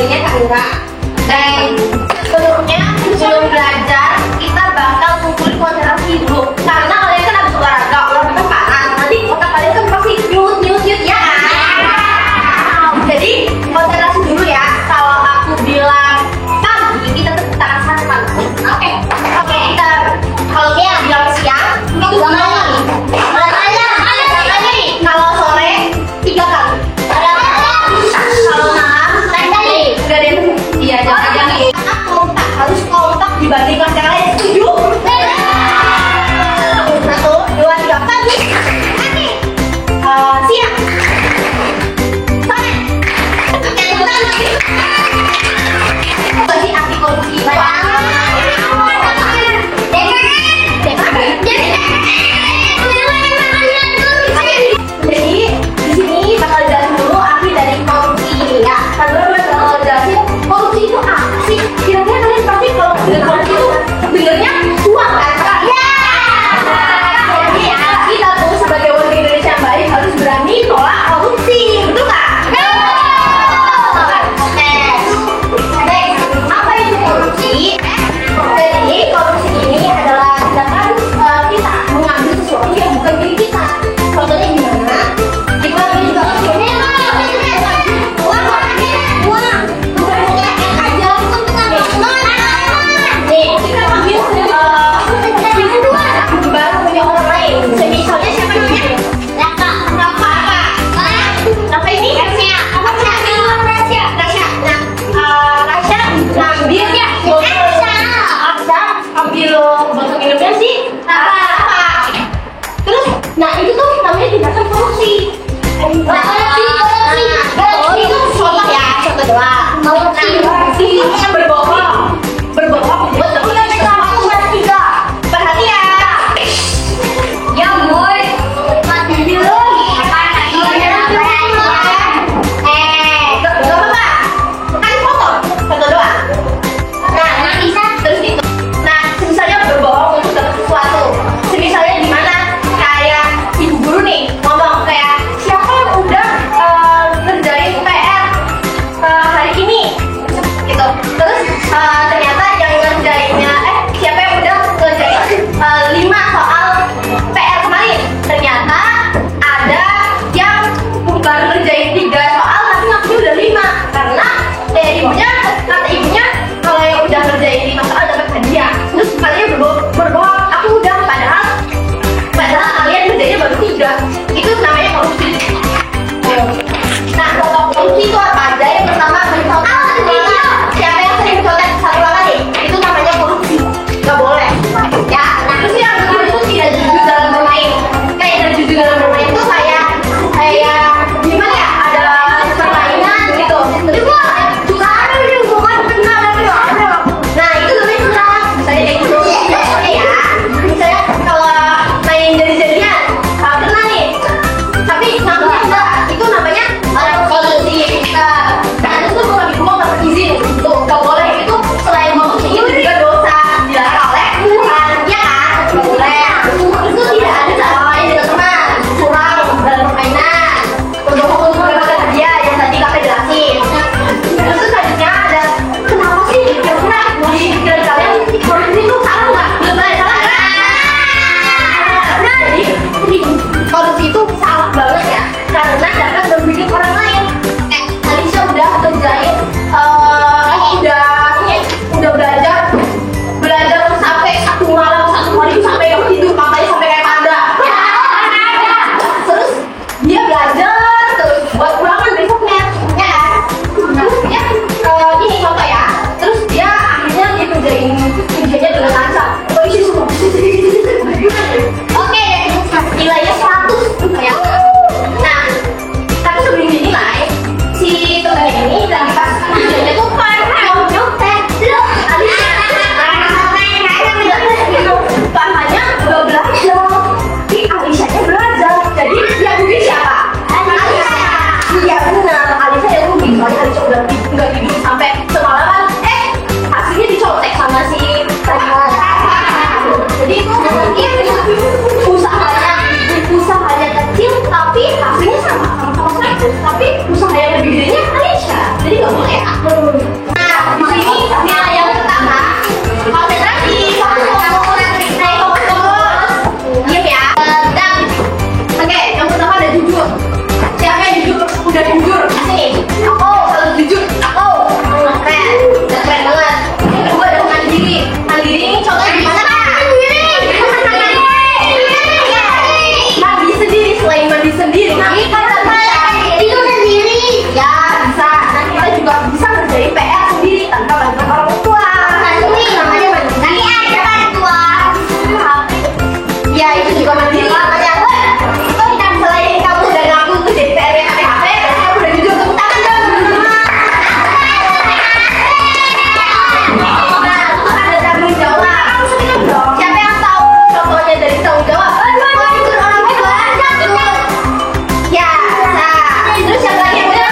kategorinya Kak. Dan sebelumnya sebelum belajar kita bakal kumpulin konsentrasi dulu. Karena kalian kan habis olahraga kan panas. Nanti otak kalian kan pasti nyut ya kan? Jadi konsentrasi dulu ya. Kalau aku bilang pagi, kita tepuk tangan sama. Oke. Kita kalau dia bilang siang, itu malam. Kalau sore 3 kali. Kalau malam 3 kali. Gak ada yang iya jangan kompak, harus kompak dibandingkan yang lain. Setuju? 1, 2, 3 pagi. Siang. Sore. Jadi anti korupsi. Jadi di sini bakal jelasin dulu arti dari korupsi ya. Kalau bakal jelasin korupsi itu apa sih? Kira-kira kalian pasti kalau dengar korupsi itu dengarnya uang kan? Ya. Jadi ya kita tuh sebagai warga Indonesia yang baik harus berani tolak korupsi, betul nggak? Apa itu korupsi? Jadi korupsi ini adalah tindakan kita mengambil sesuatu yang bukan milik kita. Contohnya gimana? Kita juga baru punya orang lain. Misalnya siapa namanya? Raka ini? Rasya. Ngambil ya? Ambil botol minumnya sih. Terus, nah itu tuh namanya tindakan korupsi. Korupsi itu contoh ya, contoh doang. Korupsi yang berbohong buat kepentingan kamu bertiga. Perhatian. Ya boy, mati dulu. Gak apa-apa. Kan foto doang. Nah, bisa terus itu. Nah, misalnya berbohong untuk dapat sesuatu. Misalnya di mana kayak ibu guru nih ngomong kayak siapa yang udah ngerjain PR hari ini gitu. Terus Nah, di sini nilai yang pertama konsentrasi, diam ya. Dan oke, yang pertama ada jujur. Siapa yang jujur? Udah jujur. Sini, aku selalu jujur. Aku keren, keren banget. Yang kedua ada mandiri. Mandiri ini contohnya gimana? Mandi sendiri, selain mandi sendiri. Itu sendiri. Ya bisa. Nah kita juga bisa ngerjain PR sendiri tanpa bantuan orang tua. Ini namanya mandiri. Nanti ada bantuan. Ya itu juga mandiri. Selain kamu udah ngaku tuh jadi PR yang HP, kamu udah jujur tepuk tangan dong. Nah terus ada tanggung jawab. Siapa yang tahu contohnya dari tanggung jawab? Ya, nah, terus yang lagi punya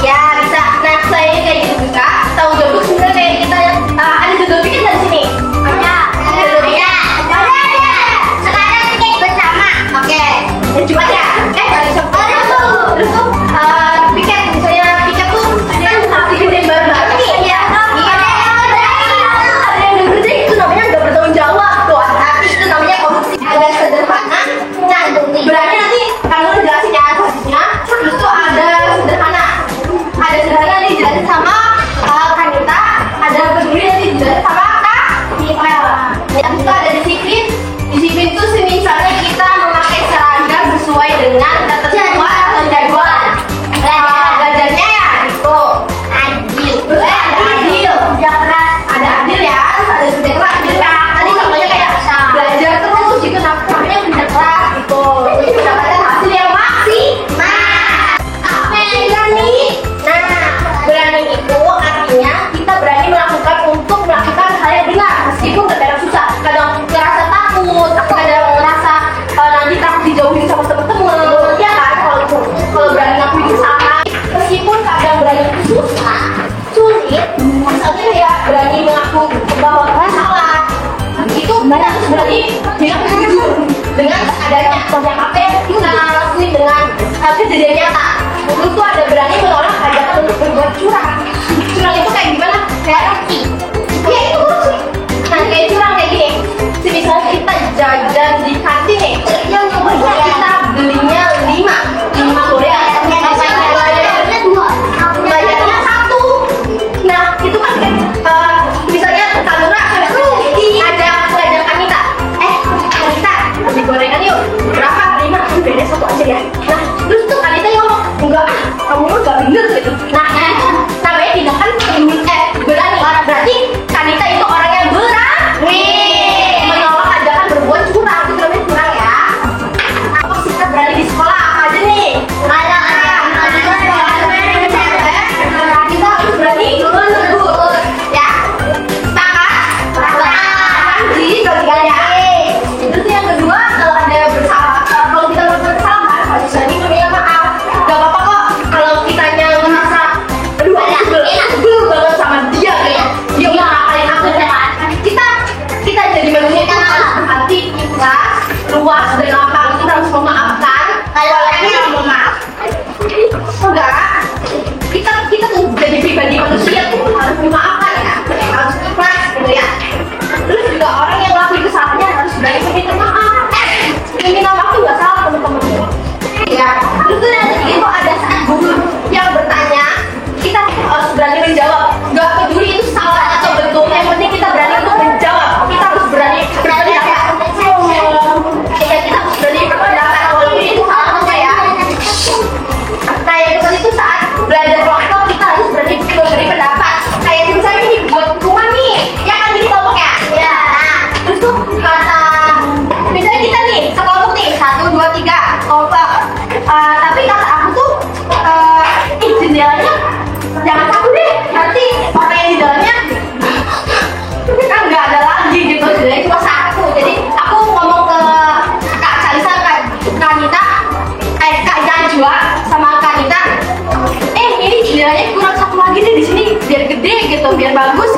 ya bisa. Nah selain kayak gitu juga tanggung jawab itu sebenarnya kayak kita ada judul bikin dari sini. Sekarang cek bersama. Oke, coba ya. Dari sekolah terus tuh piket misalnya piket tuh kan bikin yang baru-baru nih. Iya. Ada yang bekerja itu namanya nggak bertanggung jawab tuh. Tapi itu namanya korupsi. Ada sederhana. Nah, berarti nanti kamu jelasin ya prosesnya. Terus tuh ada sederhana. Ada sederhana nih jelasin sama Kanita. Ada peduli nanti jelasin sama Kak Mikael. Yang itu ada disiplin. Disiplin itu misalnya kita memakai seragam sesuai dengan ketentuan atau jadwal. Belajarnya ya itu adil. Ada adil. Ada adil ya. Ada kerja keras. Tadi contohnya kayak belajar terus itu namanya kerja keras gitu. Terus mendapatkan hasil yang maksimal. Apa yang berani? Nah, berani itu artinya kita berani melakukan untuk melakukan hal yang benar meskipun kadang susah. Kadang ngerasa takut, kadang ngerasa nanti takut dijauhin sama temen-temen. Ya kan, kalau berani ngakuin salah, meskipun kadang berani itu susah, sulit. Misalnya kayak berani mengaku bahwa salah, itu kita harus berani dengan jujur, dengan seadanya. Yang apa yang kita lakuin dengan kejadian nyata. Terus tuh ada berani menolak ajakan untuk berbuat curang. Curang itu kayak gimana? Kayak korupsi. Ya itu korupsi. Nah kayak curang kayak gini. Misalnya kita jajan di kantin nih, yang kita belinya 5 Korea, bayarnya 1. Nah itu kan misalnya Kanura ada ngajak Kanita, Kanita beli gorengan yuk, berapa? 5, beda 1 aja ya. Nah terus tuh Kanita yang ngomong enggak, kamu nggak bener gitu. Nah namanya tindakan berani. Berarti Kanita itu orang yang berani menolak ajakan berbuat curang. Itu namanya curang ya. Apa sih kita berani di sekolah apa aja nih? Ada kita harus berani menegur ya. Jadi ya. Terus yang kedua kalau ada bersalah, kalau kita bersalah harus berani meminta maaf. Gak apa-apa kok kalau kitanya ngerasa aduh aku banget sama dia kayak dia udah ngakalin aku kan. Kita jadi manusia yang harus berhati, ikhlas, luas dan lapang. Kita harus memaafkan. Kalau kita memaaf, enggak. Kita tuh jadi pribadi manusia tuh harus memaafkan ya, harus ikhlas gitu ya. Terus juga orang yang ngelakuin kesalahannya harus berani meminta maaf. Meminta maaf tuh nggak salah teman-teman. Ya. Terus tuh yang ketiga itu ada saat guru yang bertanya, kita harus berani menjawab. Gak peduli itu salah atau betul, yang penting kita berani untuk menjawab. Kita harus berani berpendapat. Kita harus berani berpendapat walaupun itu salah apa ya. Nah yang kedua itu saat belajar kelompok kita harus berani memberi pendapat. Kayak misalnya ini buat hukuman nih, ya kan di kelompok ya. Ya. Nah terus tuh kata misalnya kita nih sekelompok nih 1, 2, 3 kelompok. Tapi kata aku tuh jendelanya jangan satu deh, nanti orang yang di dalamnya kan nggak ada lagi gitu, jendelanya cuma 1. Jadi aku ngomong ke Kak Calisa, Kanita, Kak Najwa sama Kanita, ini jendelanya kurang 1 lagi deh di sini biar gede gitu, biar bagus